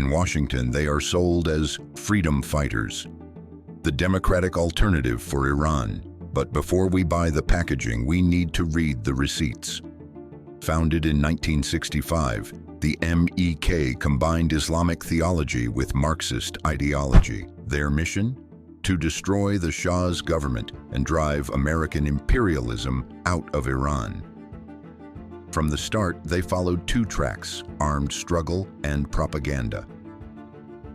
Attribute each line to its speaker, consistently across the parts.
Speaker 1: In Washington, they are sold as freedom fighters, the democratic alternative for Iran. But before we buy the packaging, we need to read the receipts. Founded in 1965, the MEK combined Islamic theology with Marxist ideology. Their mission? To destroy the Shah's government and drive American imperialism out of Iran. From the start, they followed two tracks: armed struggle and propaganda.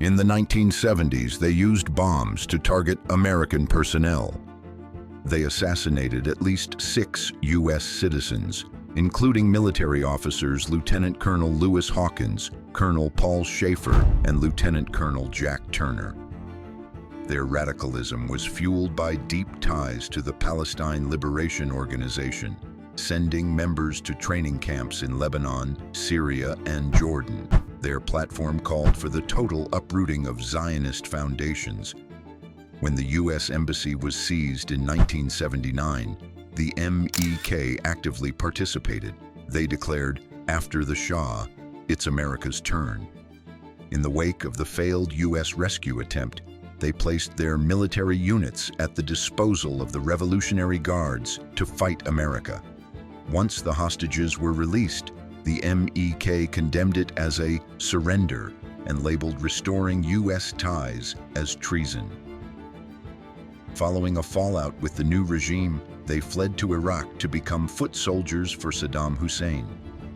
Speaker 1: In the 1970s, they used bombs to target American personnel. They assassinated at least 6 U.S. citizens, including military officers Lieutenant Colonel Lewis Hawkins, Colonel Paul Schaefer, and Lieutenant Colonel Jack Turner. Their radicalism was fueled by deep ties to the Palestine Liberation Organization, sending members to training camps in Lebanon, Syria, and Jordan. Their platform called for the total uprooting of Zionist foundations. When the U.S. Embassy was seized in 1979, the MEK actively participated. They declared, "After the Shah, it's America's turn." In the wake of the failed U.S. rescue attempt, they placed their military units at the disposal of the Revolutionary Guards to fight America. Once the hostages were released, the MEK condemned it as a surrender and labeled restoring U.S. ties as treason. Following a fallout with the new regime, they fled to Iraq to become foot soldiers for Saddam Hussein.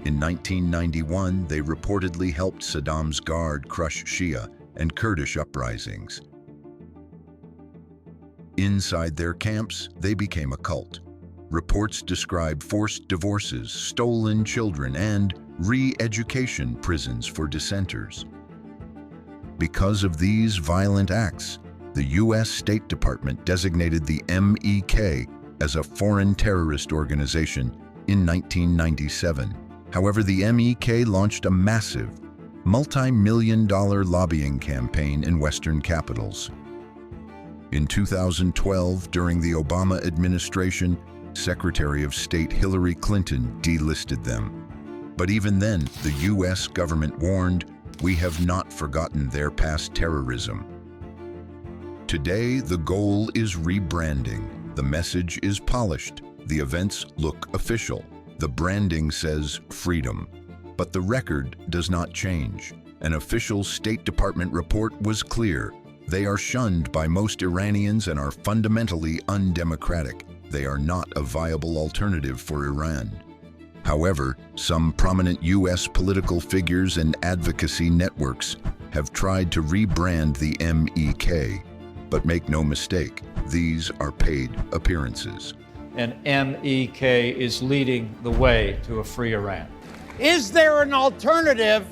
Speaker 1: In 1991, they reportedly helped Saddam's guard crush Shia and Kurdish uprisings. Inside their camps, they became a cult. Reports describe forced divorces, stolen children, and re-education prisons for dissenters. Because of these violent acts, the U.S. State Department designated the MEK as a foreign terrorist organization in 1997. However, the MEK launched a massive, multi-million-dollar lobbying campaign in Western capitals. In 2012, during the Obama administration, Secretary of State Hillary Clinton delisted them. But even then, the U.S. government warned, "We have not forgotten their past terrorism." Today, the goal is rebranding. The message is polished. The events look official. The branding says freedom. But the record does not change. An official State Department report was clear. They are shunned by most Iranians and are fundamentally undemocratic. They are not a viable alternative for Iran. However, some prominent U.S. political figures and advocacy networks have tried to rebrand the MEK. But make no mistake, these are paid appearances.
Speaker 2: And MEK is leading the way to a free Iran.
Speaker 3: Is there an alternative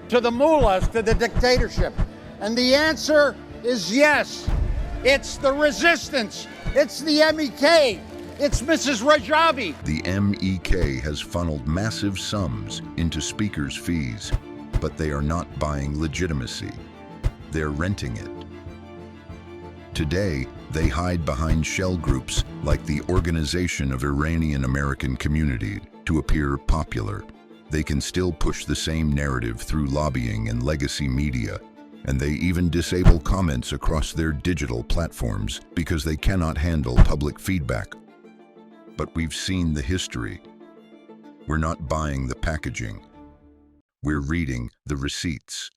Speaker 3: to the mullahs, to the dictatorship? And the answer is yes. It's the resistance. It's the MEK. It's Mrs. Rajavi.
Speaker 1: The MEK has funneled massive sums into speakers' fees, but they are not buying legitimacy. They're renting it. Today, they hide behind shell groups like the Organization of Iranian American Community to appear popular. They can still push the same narrative through lobbying and legacy media, and they even disable comments across their digital platforms because they cannot handle public feedback. But we've seen the history. We're not buying the packaging. We're reading the receipts.